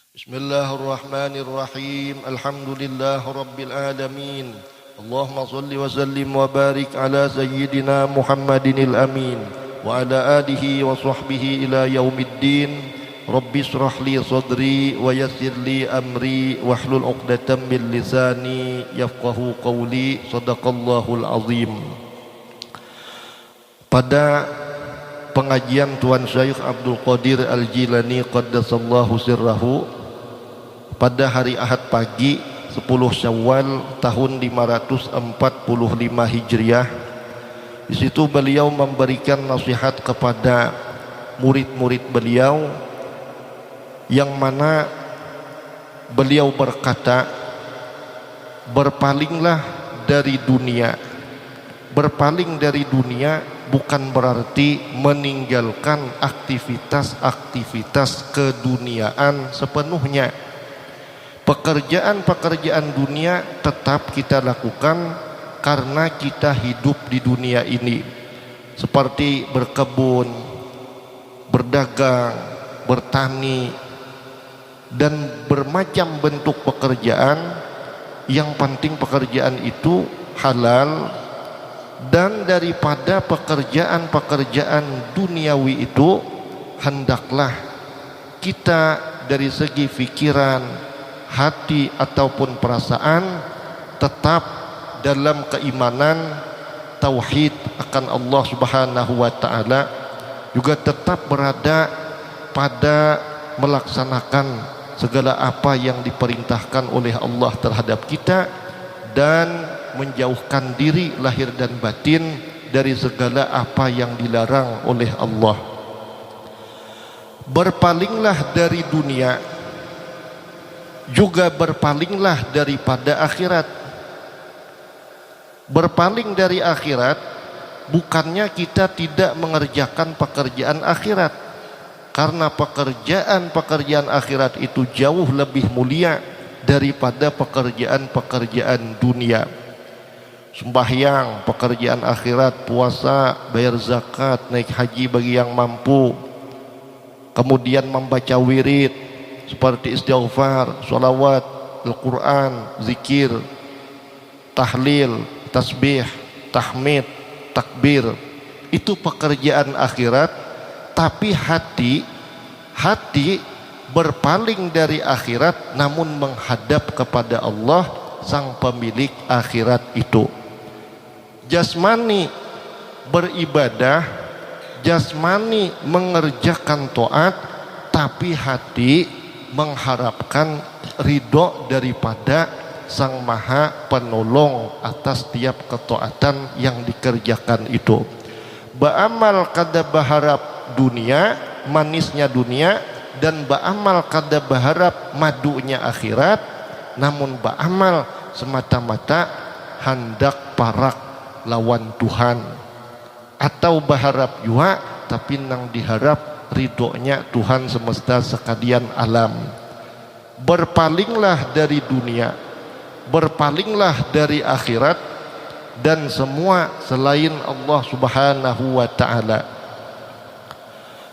Bismillahirrahmanirrahim. Alhamdulillahirabbil alamin. Allahumma shalli wa sallim wa barik ala sayyidina Muhammadinil amin wa ala alihi wa sahbihi ila yaumiddin. Rabbi shrah li sadri wa yassir li amri wahlul 'uqdatam min lisani yafqahu qawli. Shadaqallahul azim. Pada pengajian Tuan Syekh Abdul Qadir Al-Jilani qaddasallahu sirrahu pada hari Ahad pagi 10 Syawal tahun 545 Hijriah, di situ beliau memberikan nasihat kepada murid-murid beliau, yang mana beliau berkata, berpalinglah dari dunia. Berpaling dari dunia bukan berarti meninggalkan aktivitas-aktivitas keduniaan sepenuhnya. Pekerjaan-pekerjaan dunia tetap kita lakukan karena kita hidup di dunia ini, seperti berkebun, berdagang, bertani, dan bermacam bentuk pekerjaan. Yang penting pekerjaan itu halal, dan daripada pekerjaan-pekerjaan duniawi itu hendaklah kita dari segi pikiran, hati ataupun perasaan tetap dalam keimanan tauhid akan Allah Subhanahu wa taala, juga tetap berada pada melaksanakan segala apa yang diperintahkan oleh Allah terhadap kita, dan menjauhkan diri lahir dan batin dari segala apa yang dilarang oleh Allah. Berpalinglah dari dunia, juga berpalinglah daripada akhirat. Berpaling dari akhirat bukannya kita tidak mengerjakan pekerjaan akhirat, karena pekerjaan-pekerjaan akhirat itu jauh lebih mulia daripada pekerjaan-pekerjaan dunia. Sembahyang pekerjaan akhirat, puasa, bayar zakat, naik haji bagi yang mampu, kemudian membaca wirid seperti istighfar, sholawat, Al-Quran, zikir, tahlil, tasbih, tahmid, takbir. Itu pekerjaan akhirat. Tapi hati berpaling dari akhirat, namun menghadap kepada Allah, sang pemilik akhirat itu. Jasmani beribadah, jasmani mengerjakan taat, tapi hati mengharapkan ridho daripada Sang Maha Penolong atas tiap ketaatan yang dikerjakan itu. Ba'amal kada berharap dunia, manisnya dunia, dan ba'amal kada berharap madunya akhirat, namun ba'amal semata-mata hendak parak lawan Tuhan, atau berharap juga tapi nang diharap ridhonya Tuhan semesta sekalian alam. Berpalinglah dari dunia, berpalinglah dari akhirat dan semua selain Allah Subhanahu wa taala.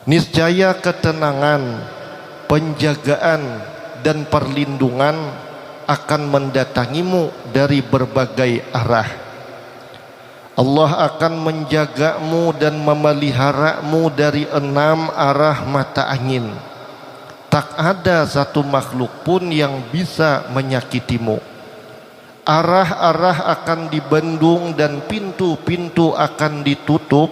Niscaya ketenangan, penjagaan dan perlindungan akan mendatangimu dari berbagai arah. Allah akan menjagamu dan memeliharamu dari 6 arah mata angin. Tak ada satu makhluk pun yang bisa menyakitimu. Arah-arah akan dibendung dan pintu-pintu akan ditutup,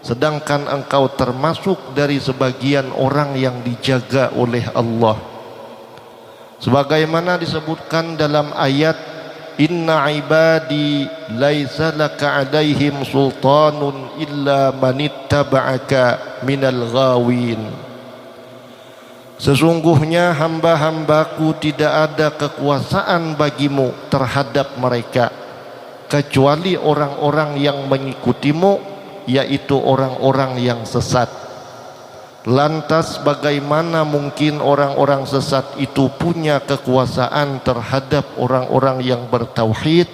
sedangkan engkau termasuk dari sebagian orang yang dijaga oleh Allah. Sebagaimana disebutkan dalam ayat, Inna ibadi laisa laka alaihim sultanun illa manittaba'aka minal ghawin. Sesungguhnya hamba-hambaku tidak ada kekuasaan bagimu terhadap mereka, kecuali orang-orang yang mengikutimu, yaitu orang-orang yang sesat. Lantas bagaimana mungkin orang-orang sesat itu punya kekuasaan terhadap orang-orang yang bertauhid,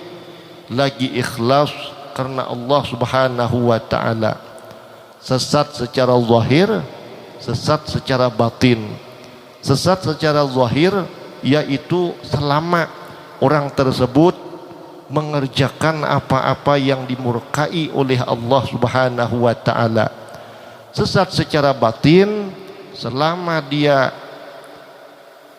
lagi ikhlas karena Allah Subhanahu wa taala. Sesat secara zahir, sesat secara batin. Sesat secara zahir yaitu selama orang tersebut mengerjakan apa-apa yang dimurkai oleh Allah Subhanahu wa taala. Sesat secara batin selama dia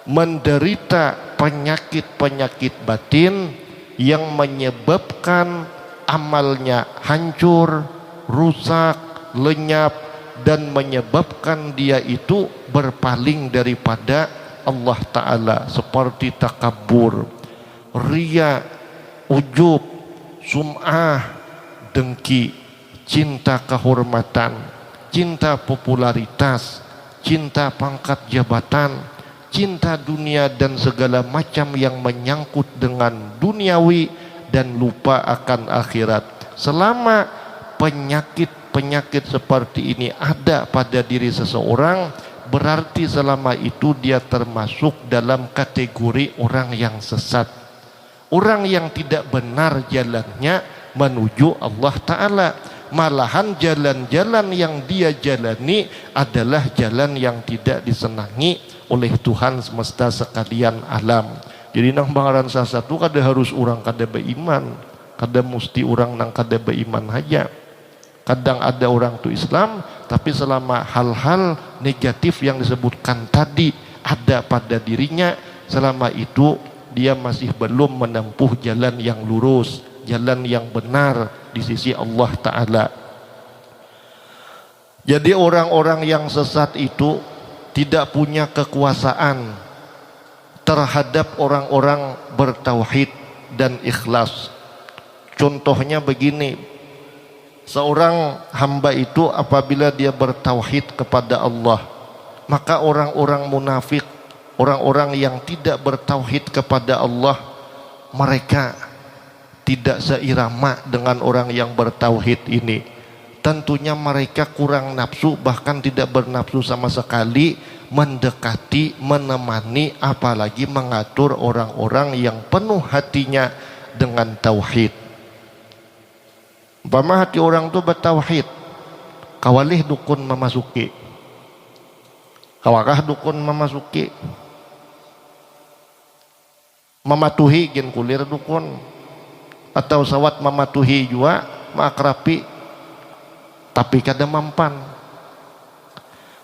menderita penyakit-penyakit batin yang menyebabkan amalnya hancur, rusak, lenyap, dan menyebabkan dia itu berpaling daripada Allah Ta'ala, seperti takabur, riya, ujub, sum'ah, dengki, cinta kehormatan, cinta popularitas, cinta pangkat jabatan, cinta dunia dan segala macam yang menyangkut dengan duniawi dan lupa akan akhirat. Selama penyakit seperti ini ada pada diri seseorang, berarti selama itu dia termasuk dalam kategori orang yang sesat, orang yang tidak benar jalannya menuju Allah Ta'ala. Malahan jalan-jalan yang dia jalani adalah jalan yang tidak disenangi oleh Tuhan semesta sekalian alam. Jadi nang bangaran satu kada harus orang kada beriman, kada mesti orang nang kada beriman aja. Kadang ada orang tu Islam, tapi selama hal-hal negatif yang disebutkan tadi ada pada dirinya, selama itu dia masih belum menempuh jalan yang lurus, jalan yang benar di sisi Allah Ta'ala. Jadi orang-orang yang sesat itu tidak punya kekuasaan terhadap orang-orang bertauhid dan ikhlas. Contohnya begini, seorang hamba itu apabila dia bertauhid kepada Allah, maka orang-orang munafik, orang-orang yang tidak bertauhid kepada Allah, mereka tidak seirama dengan orang yang bertauhid ini. Tentunya mereka kurang nafsu, bahkan tidak bernafsu sama sekali mendekati, menemani, apalagi mengatur orang-orang yang penuh hatinya dengan tauhid. Umpama hati orang itu bertauhid, kawalih dukun memasuki, kawakah dukun memasuki, mematuhi gen kulir dukun, atau sawat mematuhi juga makrapi, tapi kada mampan.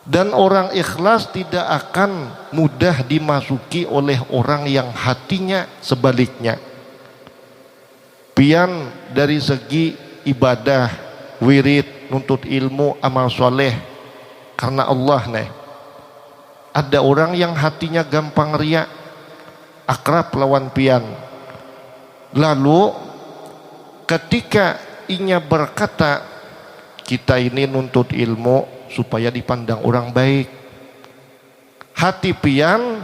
Dan orang ikhlas tidak akan mudah dimasuki oleh orang yang hatinya sebaliknya. Pian dari segi ibadah, wirid, nuntut ilmu, amal soleh karena Allah nih. Ada orang yang hatinya gampang riak, akrab lawan pian. Lalu ketika inya berkata, kita ini nuntut ilmu supaya dipandang orang baik, hati pian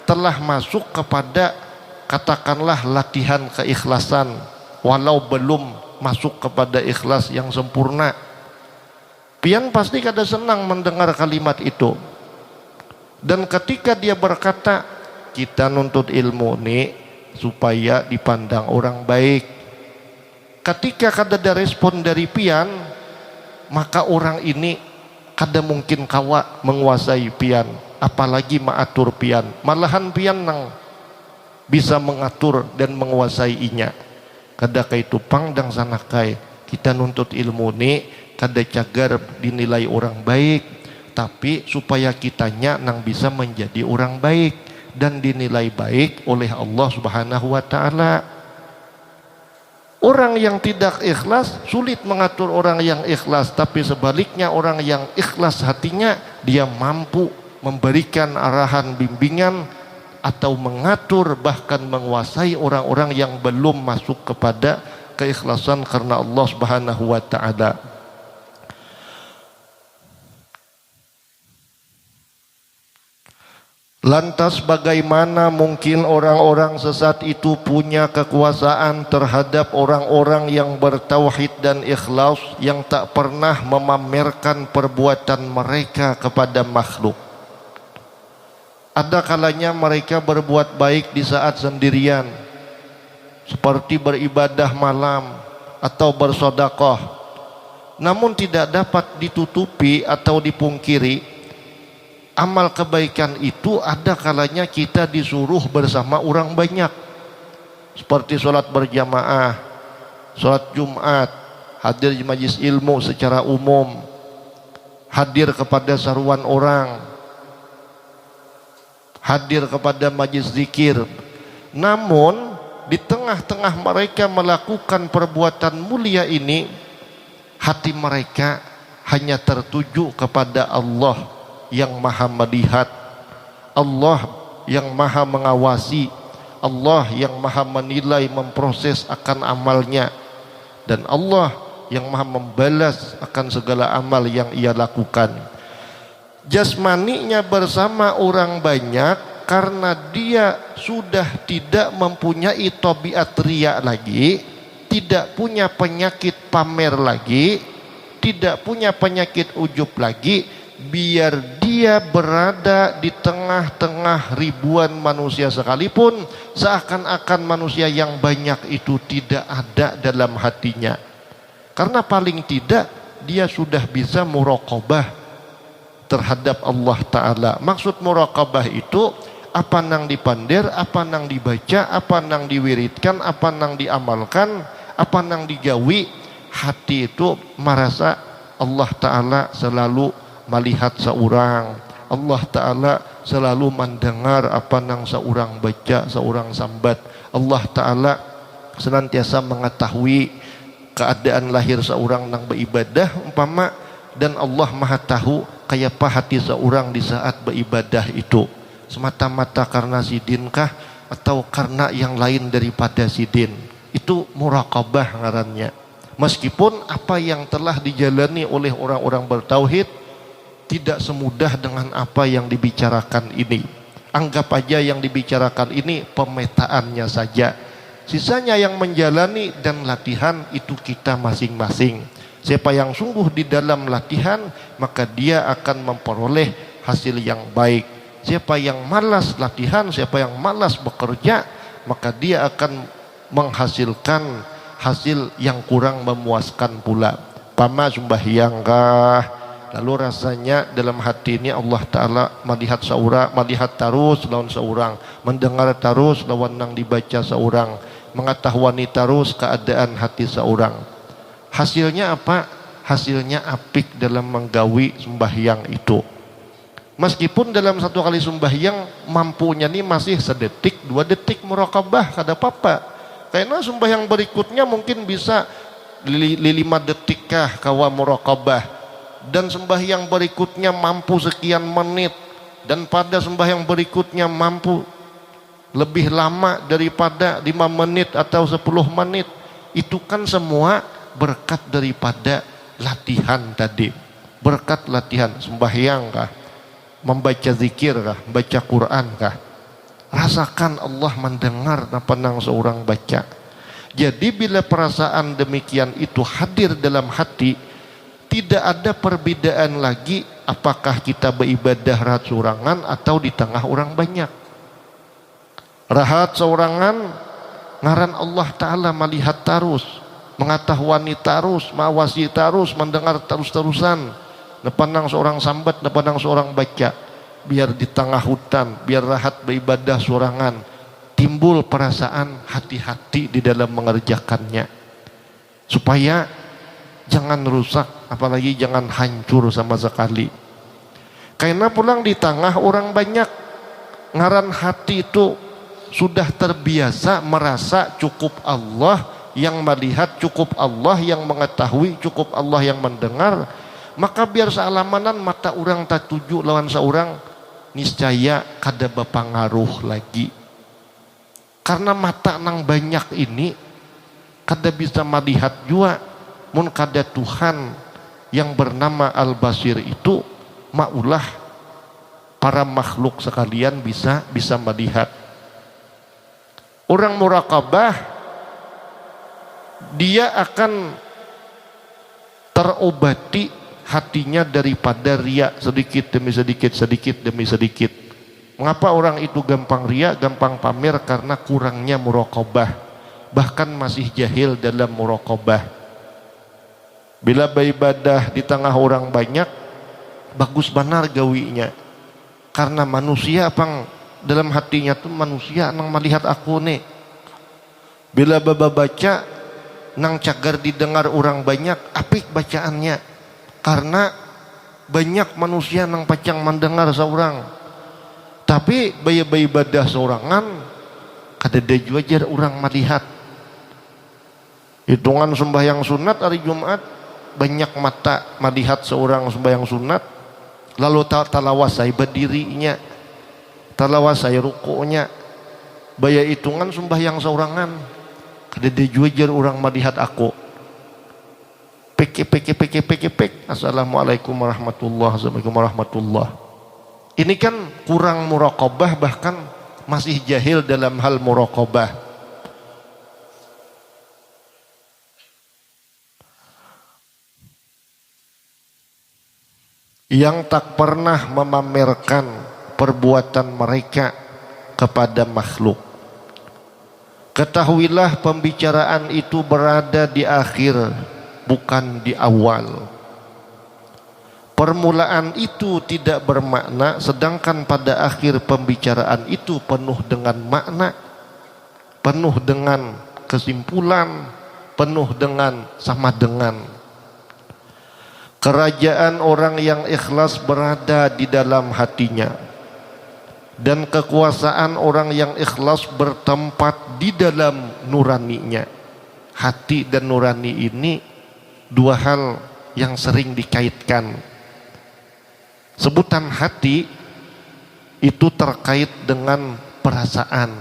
telah masuk kepada katakanlah latihan keikhlasan, walau belum masuk kepada ikhlas yang sempurna. Pian pasti kada senang mendengar kalimat itu. Dan ketika dia berkata, kita nuntut ilmu nih supaya dipandang orang baik, ketika kada ada respon dari pian, maka orang ini kada mungkin kawa menguasai pian, apalagi mengatur pian. Malahan pian nang bisa mengatur dan menguasai inya. Kada kaitu pangdang sanakai, kita nuntut ilmu ni kada cagar dinilai orang baik, tapi supaya kitanya nang bisa menjadi orang baik dan dinilai baik oleh Allah Subhanahu wa Ta'ala. Orang yang tidak ikhlas sulit mengatur orang yang ikhlas, tapi sebaliknya orang yang ikhlas hatinya, dia mampu memberikan arahan bimbingan atau mengatur, bahkan menguasai orang-orang yang belum masuk kepada keikhlasan karena Allah Subhanahu wa Ta'ala. Lantas bagaimana mungkin orang-orang sesat itu punya kekuasaan terhadap orang-orang yang bertauhid dan ikhlas, yang tak pernah memamerkan perbuatan mereka kepada makhluk? Ada kalanya mereka berbuat baik di saat sendirian, seperti beribadah malam atau bersedekah, namun tidak dapat ditutupi atau dipungkiri amal kebaikan itu ada kalanya kita disuruh bersama orang banyak, seperti sholat berjamaah, sholat Jumat, hadir di majlis ilmu secara umum, hadir kepada saruan orang, hadir kepada majlis zikir. Namun di tengah-tengah mereka melakukan perbuatan mulia ini, hati mereka hanya tertuju kepada Allah yang maha melihat, Allah yang maha mengawasi, Allah yang maha menilai, memproses akan amalnya, dan Allah yang maha membalas akan segala amal yang ia lakukan. Jasmaninya bersama orang banyak karena dia sudah tidak mempunyai tabiat riya lagi, tidak punya penyakit pamer lagi, tidak punya penyakit ujub lagi. Biar dia berada di tengah-tengah ribuan manusia sekalipun, seakan-akan manusia yang banyak itu tidak ada dalam hatinya. Karena paling tidak dia sudah bisa muraqabah terhadap Allah Ta'ala. Maksud muraqabah itu apa nang dipandir, apa nang dibaca, apa nang diwiridkan, apa nang diamalkan, apa nang digawi. Hati itu merasa Allah Ta'ala selalu melihat seorang, Allah Ta'ala selalu mendengar apa nang seorang baca, seorang sambat. Allah Ta'ala senantiasa mengetahui keadaan lahir seorang nang beribadah umpama, dan Allah maha tahu kayak apa hati seorang di saat beribadah itu, semata-mata karena sidinkah atau karena yang lain daripada sidin. Itu muraqabah ngarannya. Meskipun apa yang telah dijalani oleh orang-orang bertauhid tidak semudah dengan apa yang dibicarakan ini. Anggap aja yang dibicarakan ini pemetaannya saja. Sisanya yang menjalani dan latihan itu kita masing-masing. Siapa yang sungguh di dalam latihan, maka dia akan memperoleh hasil yang baik. Siapa yang malas latihan, siapa yang malas bekerja, maka dia akan menghasilkan hasil yang kurang memuaskan pula. Pama sembahyang kah, lalu rasanya dalam hati ini Allah Ta'ala melihat seorang, melihat terus lawan seorang, mendengar terus lawan nang dibaca seorang, mengetahui terus keadaan hati seorang. Hasilnya apa? Hasilnya apik dalam menggawi sembahyang itu. Meskipun dalam satu kali sembahyang mampunya nih masih sedetik, 2 detik muraqabah, kada apa-apa. Karena sembahyang berikutnya mungkin bisa 5 detik kah kawa muraqabah, dan sembahyang berikutnya mampu sekian menit, dan pada sembahyang berikutnya mampu lebih lama daripada 5 menit atau 10 menit. Itu kan semua berkat daripada latihan tadi. Berkat latihan sembahyang kah, membaca zikir kah, baca Quran kah. Rasakan Allah mendengar apa nang seorang baca. Jadi bila perasaan demikian itu hadir dalam hati, tidak ada perbedaan lagi apakah kita beribadah rahat sorangan atau di tengah orang banyak. Rahat sorangan ngaran Allah Ta'ala melihat terus, mengetahui terus, mawasi terus, mendengar terus-terusan. Nepandang seorang sambat, nepandang seorang baca. Biar di tengah hutan, biar rahat beribadah sorangan, timbul perasaan hati-hati di dalam mengerjakannya, supaya jangan rusak, apalagi jangan hancur sama sekali. Karena pulang di tengah orang banyak, ngaran hati itu sudah terbiasa merasa cukup Allah yang melihat, cukup Allah yang mengetahui, cukup Allah yang mendengar. Maka biar sealamanan mata orang tak tuju lawan seorang, niscaya kada berpengaruh lagi. Karena mata nang banyak ini kada bisa melihat jua. Mun kada Tuhan yang bernama Al-Basir itu, maulah para makhluk sekalian bisa melihat. Orang muraqabah dia akan terobati hatinya daripada riya sedikit demi sedikit, sedikit demi sedikit. Mengapa orang itu gampang riya, gampang pamer? Karena kurangnya muraqabah, bahkan masih jahil dalam muraqabah. Bila beribadah di tengah orang banyak, bagus benar gawinya, karena manusia pang dalam hatinya tuh manusia nang melihat aku nih. Bila baba baca nang cagar didengar orang banyak, apik bacaannya. Karena banyak manusia nang pacang mendengar seorang. Tapi bayi-bayi ibadah seorangan kadada juajar orang melihat. Hitungan sembahyang sunat hari Jumat banyak mata melihat seorang sembahyang sunat, lalu talawasai berdirinya, talawasai rukuknya, baya hitungan sembahyang seorangan kadada juajar orang melihat aku. Pek. Assalamualaikum warahmatullah. Ini kan kurang muraqabah, bahkan masih jahil dalam hal muraqabah. Yang tak pernah memamerkan perbuatan mereka kepada makhluk. Ketahuilah pembicaraan itu berada di akhir, bukan di awal. Permulaan itu tidak bermakna, sedangkan pada akhir pembicaraan itu penuh dengan makna, penuh dengan kesimpulan, penuh dengan sama dengan. Kerajaan orang yang ikhlas berada di dalam hatinya, dan kekuasaan orang yang ikhlas bertempat di dalam nuraninya. Hati dan nurani ini dua hal yang sering dikaitkan. Sebutan hati itu terkait dengan perasaan,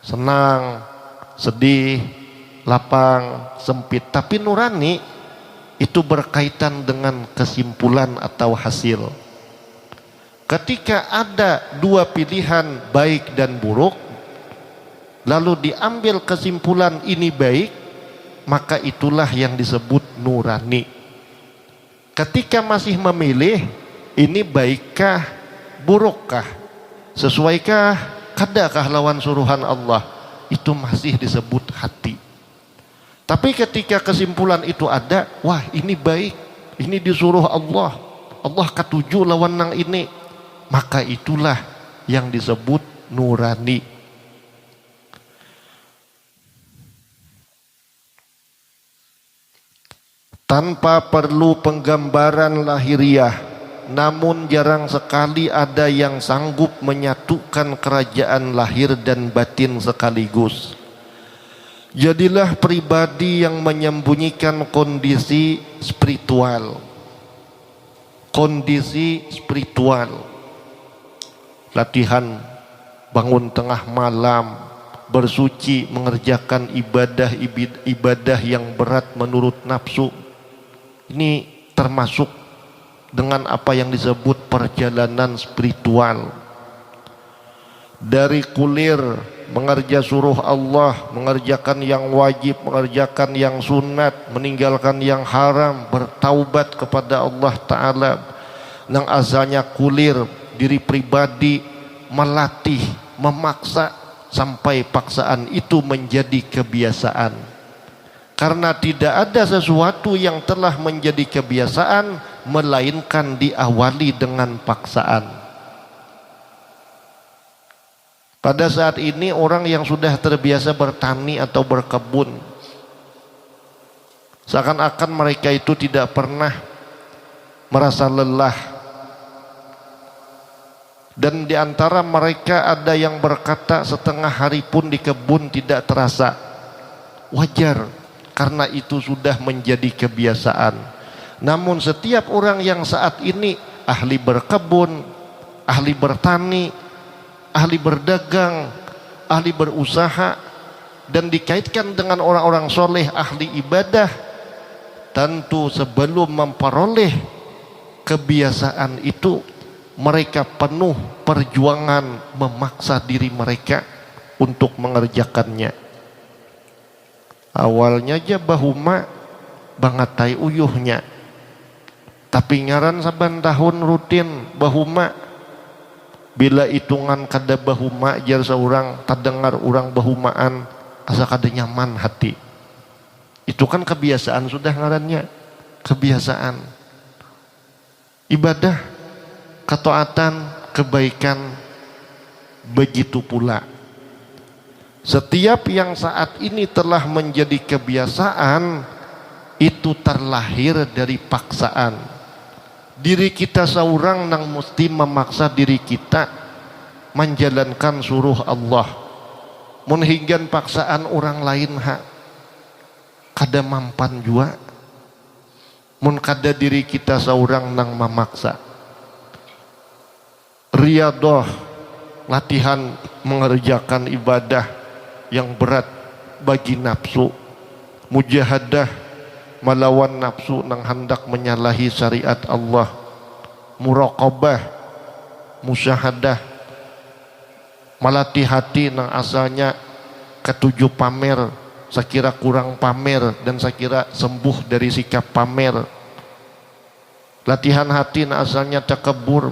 senang, sedih, lapang, sempit. Tapi nurani itu berkaitan dengan kesimpulan atau hasil. Ketika ada dua pilihan baik dan buruk, lalu diambil kesimpulan ini baik, maka itulah yang disebut nurani. Ketika masih memilih, ini baikkah, burukkah, sesuaikah, kadakah lawan suruhan Allah, itu masih disebut hati. Tapi ketika kesimpulan itu ada, wah ini baik, ini disuruh Allah, Allah katuju lawan nang ini, maka itulah yang disebut nurani. Tanpa perlu penggambaran lahiriah, namun jarang sekali ada yang sanggup menyatukan kerajaan lahir dan batin sekaligus. Jadilah pribadi yang menyembunyikan kondisi spiritual. Kondisi spiritual. Latihan bangun tengah malam, bersuci, mengerjakan ibadah yang berat menurut nafsu. Ini termasuk dengan apa yang disebut perjalanan spiritual. Dari kulir mengerja suruh Allah, mengerjakan yang wajib, mengerjakan yang sunat, meninggalkan yang haram, bertaubat kepada Allah Ta'ala. Nang asalnya kulir, diri pribadi melatih, memaksa sampai paksaan itu menjadi kebiasaan. Karena tidak ada sesuatu yang telah menjadi kebiasaan melainkan diawali dengan paksaan. Pada saat ini orang yang sudah terbiasa bertani atau berkebun, seakan-akan mereka itu tidak pernah merasa lelah. Dan di antara mereka ada yang berkata setengah hari pun di kebun tidak terasa. Wajar, karena itu sudah menjadi kebiasaan. Namun setiap orang yang saat ini ahli berkebun, ahli bertani, ahli berdagang, ahli berusaha, dan dikaitkan dengan orang-orang soleh ahli ibadah, tentu sebelum memperoleh kebiasaan itu mereka penuh perjuangan memaksa diri mereka untuk mengerjakannya. Awalnya aja bahuma bangatai uyuhnya, tapi ngaran saban tahun rutin bahuma. Bila hitungan kada bahuma jar seorang, terdengar orang bahumaan, asa kada nyaman hati. Itu kan kebiasaan sudah ngarannya, kebiasaan. Ibadah, ketaatan, kebaikan, begitu pula setiap yang saat ini telah menjadi kebiasaan itu terlahir dari paksaan. Diri kita seorang nang mesti memaksa diri kita menjalankan suruh Allah. Mun hinggan paksaan orang lain kada mampan jua. Mun kada diri kita seorang nang memaksa. Riyadhah, latihan mengerjakan ibadah yang berat bagi nafsu. Mujahadah, melawan nafsu nang hendak menyalahi syariat Allah. Muraqabah, musyahadah, melatih hati nang asalnya ketujuh pamer, sekira kurang pamer dan sekira sembuh dari sikap pamer. Latihan hati nang asalnya takabur,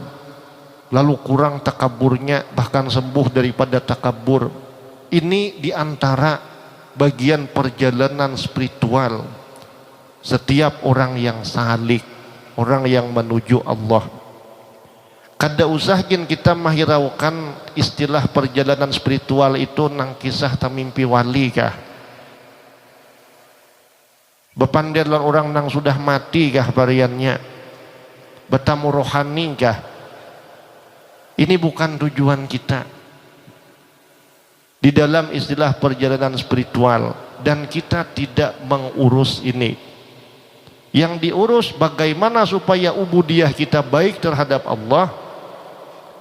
lalu kurang takaburnya bahkan sembuh daripada takabur. Ini diantara bagian perjalanan spiritual setiap orang yang salik, orang yang menuju Allah. Kada usahkin kita mahiraukan istilah perjalanan spiritual itu nang kisah tamimpi wali kah? Bepandelan orang nang sudah mati kah variannya? Bertamu rohani kah? Ini bukan tujuan kita di dalam istilah perjalanan spiritual, dan kita tidak mengurus ini. Yang diurus bagaimana supaya ubudiyah kita baik terhadap Allah,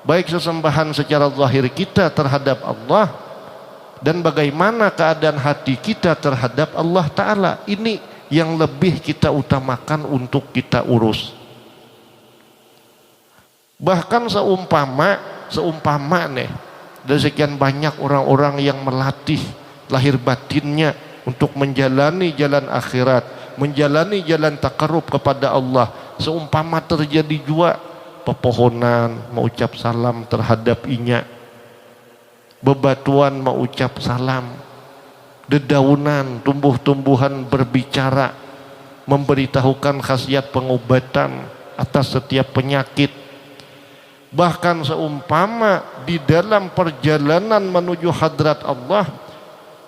baik sesembahan secara zahir kita terhadap Allah, dan bagaimana keadaan hati kita terhadap Allah Ta'ala. Ini yang lebih kita utamakan untuk kita urus. Bahkan seumpama nih, dan sekian banyak orang-orang yang melatih lahir batinnya untuk menjalani jalan akhirat, menjalani jalan takarrub kepada Allah. Seumpama terjadi jua pepohonan mengucap salam terhadap inya, bebatuan mengucap salam, dedaunan, tumbuh-tumbuhan berbicara, memberitahukan khasiat pengobatan atas setiap penyakit. Bahkan seumpama di dalam perjalanan menuju hadrat Allah,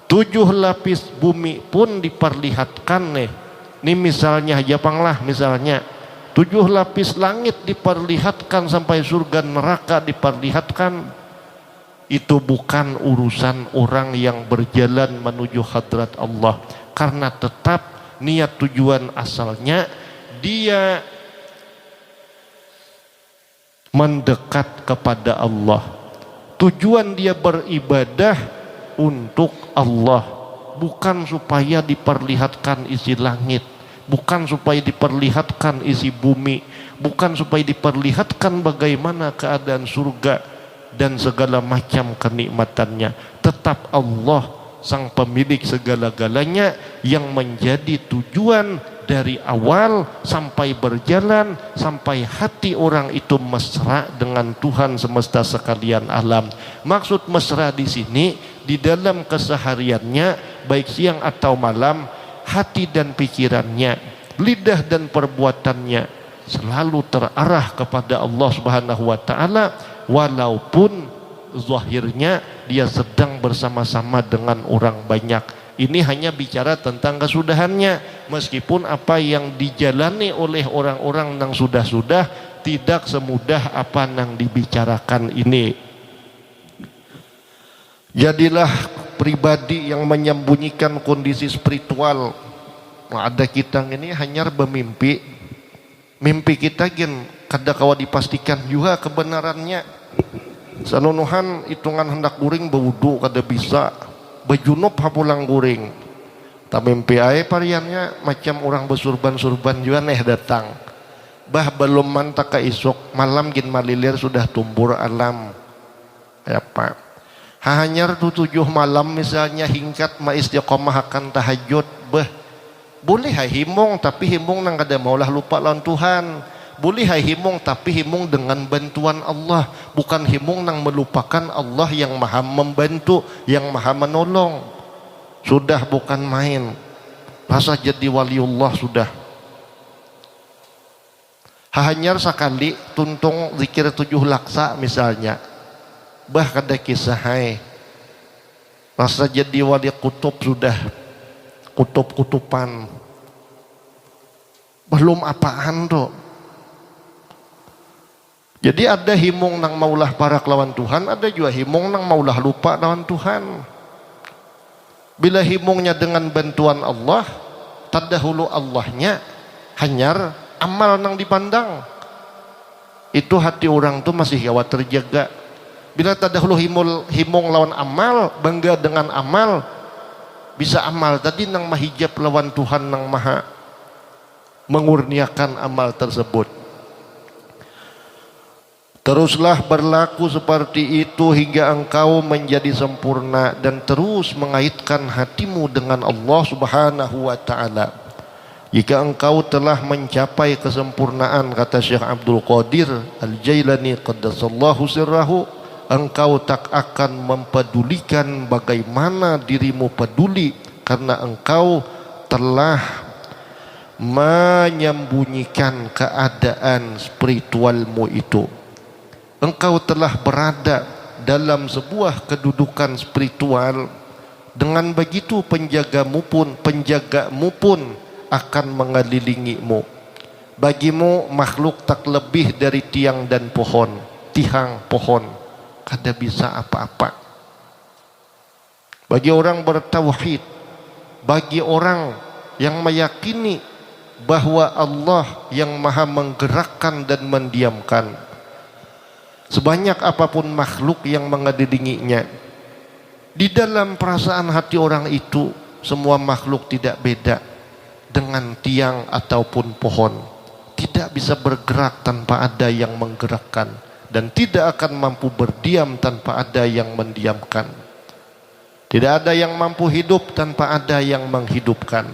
7 lapis bumi pun diperlihatkan nih. Ini misalnya Japanglah, misalnya 7 lapis langit diperlihatkan sampai surga neraka diperlihatkan. Itu bukan urusan orang yang berjalan menuju hadrat Allah, karena tetap niat tujuan asalnya dia mendekat kepada Allah. Tujuan dia beribadah untuk Allah, bukan supaya diperlihatkan isi langit, bukan supaya diperlihatkan isi bumi, bukan supaya diperlihatkan bagaimana keadaan surga dan segala macam kenikmatannya. Tetap Allah sang pemilik segala-galanya yang menjadi tujuan dari awal sampai berjalan, sampai hati orang itu mesra dengan Tuhan semesta sekalian alam. Maksud mesra di sini, di dalam kesehariannya, baik siang atau malam, hati dan pikirannya, lidah dan perbuatannya selalu terarah kepada Allah Subhanahu wa Ta'ala, walaupun zahirnya dia sedang bersama-sama dengan orang banyak. Ini hanya bicara tentang kesudahannya, meskipun apa yang dijalani oleh orang-orang yang sudah-sudah tidak semudah apa yang dibicarakan ini. Jadilah pribadi yang menyembunyikan kondisi spiritual. Ada kita ini hanya bermimpi, mimpi kita gen kada kawa dipastikan juga kebenarannya. Salunuhan hitungan hendak guring bewudu kada bisa, bejunub hapulang guring. Tamimpi ae pariannya macam orang bersurban-surban juga neh datang. Bah belum mantak ke isuk malam gin malilir sudah tumbur alam. Apa? Hanyar tu 7 malam misalnya hingkat ma istiqomah akan tahajud. Bah boleh hai himung, tapi himung nang kada maulah lupa lawan Tuhan. Boleh hai himung, tapi himung dengan bantuan Allah, bukan himung nang melupakan Allah yang maha membantu, yang maha menolong. Sudah bukan main, rasa jadi waliullah sudah. hanyar sekali tuntung zikir 7 laksa misalnya, bah kada kisah hai rasa jadi wali kutub sudah kutub-kutupan belum apaan tuh. Jadi ada himung nang maulah parak lawan Tuhan, ada juga himung nang maulah lupa lawan Tuhan. Bila himungnya dengan bantuan Allah, tadahulu Allahnya, hanyar amal nang dipandang. Itu hati orang tuh masih gawat terjaga. Bila tadahulu himung lawan amal, bangga dengan amal, bisa amal tadi nang mahijab lawan Tuhan nang maha mengurniakan amal tersebut. Teruslah berlaku seperti itu hingga engkau menjadi sempurna dan terus mengaitkan hatimu dengan Allah Subhanahu wa ta'ala. Jika engkau telah mencapai kesempurnaan, kata Syekh Abdul Qadir Al-Jailani qaddasallahu sirrahu, engkau tak akan mempedulikan bagaimana dirimu peduli, karena engkau telah menyembunyikan keadaan spiritualmu itu. Engkau telah berada dalam sebuah kedudukan spiritual. Dengan begitu penjagamu pun akan mengelilingimu. Bagimu makhluk tak lebih dari tiang dan pohon, tihang pohon, kada bisa apa-apa. Bagi orang bertauhid, bagi orang yang meyakini bahwa Allah yang maha menggerakkan dan mendiamkan, sebanyak apapun makhluk yang mengelilinginya, di dalam perasaan hati orang itu, semua makhluk tidak beda dengan tiang ataupun pohon. Tidak bisa bergerak tanpa ada yang menggerakkan, dan tidak akan mampu berdiam tanpa ada yang mendiamkan. Tidak ada yang mampu hidup tanpa ada yang menghidupkan.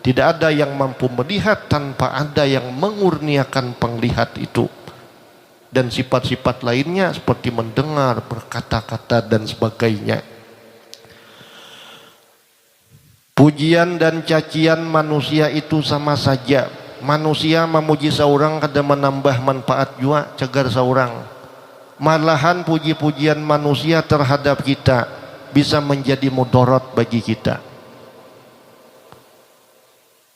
Tidak ada yang mampu melihat tanpa ada yang mengurniakan penglihat itu. Dan sifat-sifat lainnya seperti mendengar, berkata-kata dan sebagainya. Pujian dan cacian manusia itu sama saja. Manusia memuji seorang kada menambah manfaat jua cegar seorang. Malahan puji-pujian manusia terhadap kita bisa menjadi mudarat bagi kita.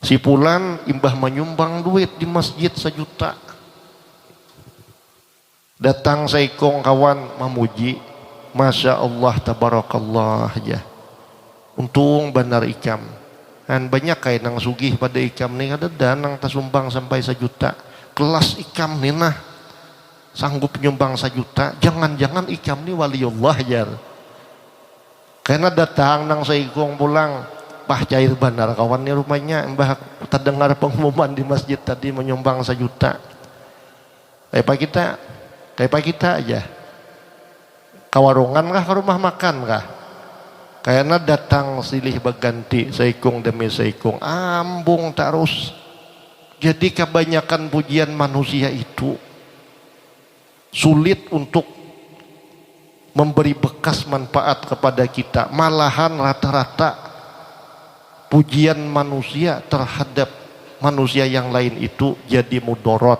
Si fulan imbah menyumbang duit di masjid 1 juta. Datang seikong kawan memuji, Masya Allah tabarakallah aja. Untung benar ikam. Dan banyak kayak nang sugih pada ikam ni, ada danang tasumbang sampai 1 juta. Kelas ikam ni nah sanggup nyumbang 1 juta. Jangan-jangan ikam ni waliullah jar. Karena datang nang seikong pulang, bah cair benar kawan ni rumahnya, mbah terdengar pengumuman di masjid tadi menyumbang 1 juta. Kayak Pak kita aja, kawarungan kah, ke rumah makan kah, kayaknya datang silih berganti seikung demi seikung, ambung terus. Jadi kebanyakan pujian manusia itu sulit untuk memberi bekas manfaat kepada kita. Malahan rata-rata pujian manusia terhadap manusia yang lain itu jadi mudarat,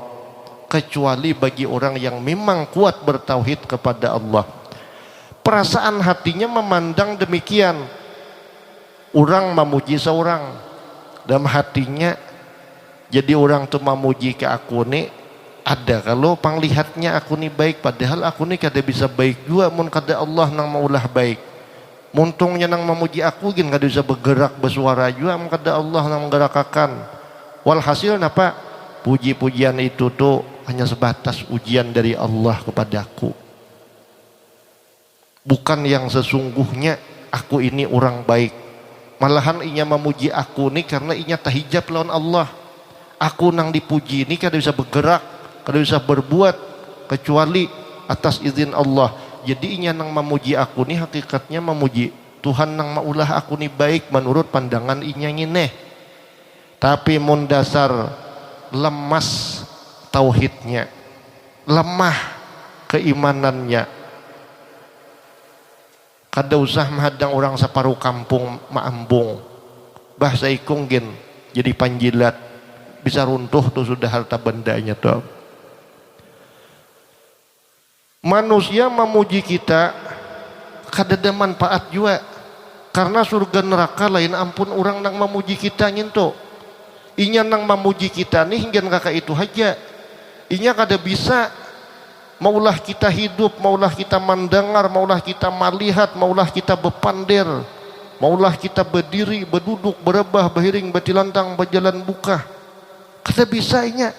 kecuali bagi orang yang memang kuat bertauhid kepada Allah. Perasaan hatinya memandang demikian. Orang memuji seorang, dalam hatinya jadi orang tu memuji ke aku ni, ada kalau panglihatnya aku ni baik, padahal aku ni kada bisa baik juga mun kada Allah nang maulah baik. Muntungnya nang memuji aku gin kada bisa bergerak bersuara juga mun kada Allah nang menggerakkan. Walhasil napa? Puji-pujian itu tuh hanya sebatas ujian dari Allah kepadaku. Bukan yang sesungguhnya aku ini orang baik. Malahan inya memuji aku ini karena inya tahijab lawan Allah. Aku nang dipuji ini kada bisa bergerak, kada bisa berbuat kecuali atas izin Allah. Jadi inya nang memuji aku ini hakikatnya memuji Tuhan nang maulah aku ini baik menurut pandangan inya ngineh. Tapi mun dasar lemas tauhidnya, lemah keimanannya, kada usah menghadang orang separuh kampung maambung, bahasa ikung gin jadi panjilat bisa runtuh tuh sudah harta bendanya tuh. Manusia memuji kita kadada manfaat juga, karena surga neraka lain ampun orang nang memuji kita nyento. Inya nang memuji kita nih hingga kakak itu aja. Inya kada bisa maulah kita hidup, maulah kita mendengar, maulah kita melihat, maulah kita bepandir, maulah kita berdiri, berduduk, berebah, berhiring, bertilantang, berjalan buka. Kada bisa inya.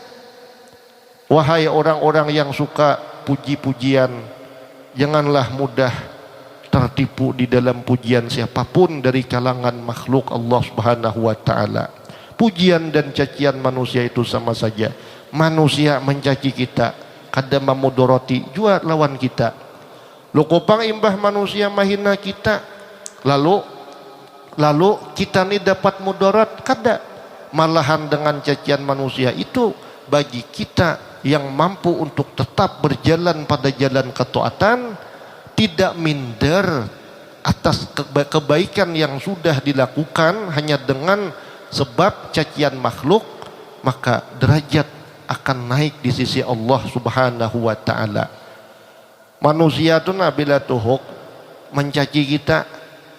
Wahai orang-orang yang suka puji-pujian, janganlah mudah tertipu di dalam pujian siapapun dari kalangan makhluk Allah Subhanahu wa taala. Pujian dan cacian manusia itu sama saja. Manusia mencaci kita, kada mamudoroti jua lawan kita. Lo kopang imbah manusia mahina kita, lalu kita ni dapat mudarat, kada. Malahan dengan cacian manusia itu bagi kita yang mampu untuk tetap berjalan pada jalan ketaatan, tidak minder atas kebaikan yang sudah dilakukan hanya dengan sebab cacian makhluk, maka derajat akan naik di sisi Allah Subhanahu wa taala. Manusia tu bila tuhuk mencaci kita,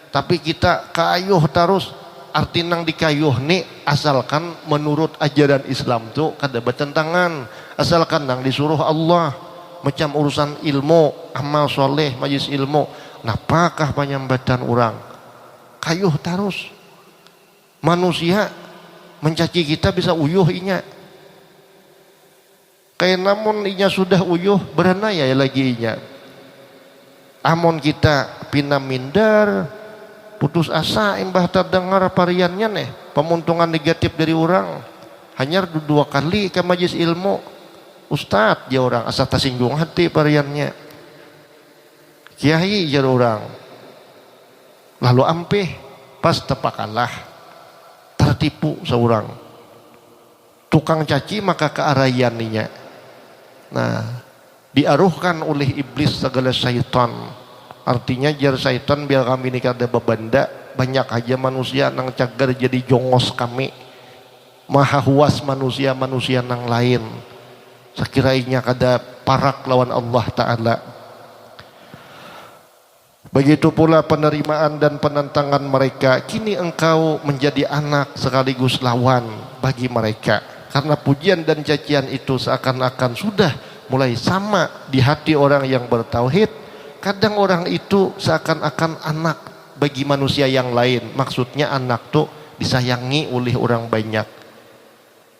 tapi kita kayuh terus, arti nang dikayuh ni asalkan menurut ajaran Islam tu kada bertentangan, asalkan nang disuruh Allah macam urusan ilmu, amal soleh, majlis ilmu, napakah penyambatan orang kayuh terus. Manusia mencaci kita bisa uyuh inya, kayak namun inya sudah uyuh beranaya lagi inya. Amon kita pina minder, putus asa imbah terdengar pariannya nih pemuntungan negatif dari orang, hanya 2 kali ke majlis ilmu, ustad ya orang asa tersinggung hati pariannya, kiai ya orang, lalu ampeh pas tepakalah tertipu seorang tukang caci maka kearayaninya. Nah, diaruhkan oleh iblis segala syaitan. Artinya jar syaitan biar kami ini kada bebanda, banyak aja manusia nang cagar jadi jongos kami, maha huas manusia nang lain, sekiranya kada parak lawan Allah Ta'ala. Begitu pula penerimaan dan penentangan mereka. Kini engkau menjadi anak sekaligus lawan bagi mereka, karena pujian dan cacian itu seakan-akan sudah mulai sama di hati orang yang bertauhid. Kadang orang itu seakan-akan anak bagi manusia yang lain. Maksudnya anak tuh disayangi oleh orang banyak,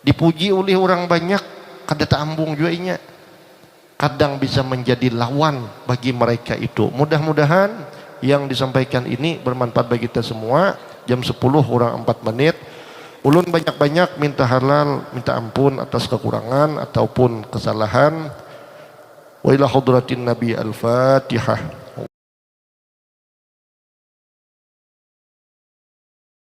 dipuji oleh orang banyak, kada taambung juga inya. Kadang bisa menjadi lawan bagi mereka itu. Mudah-mudahan yang disampaikan ini bermanfaat bagi kita semua. Jam 10 kurang 4 menit. Ulun banyak-banyak minta halal, minta ampun atas kekurangan ataupun kesalahan. Wa ila hadratin Nabi al-Fatihah.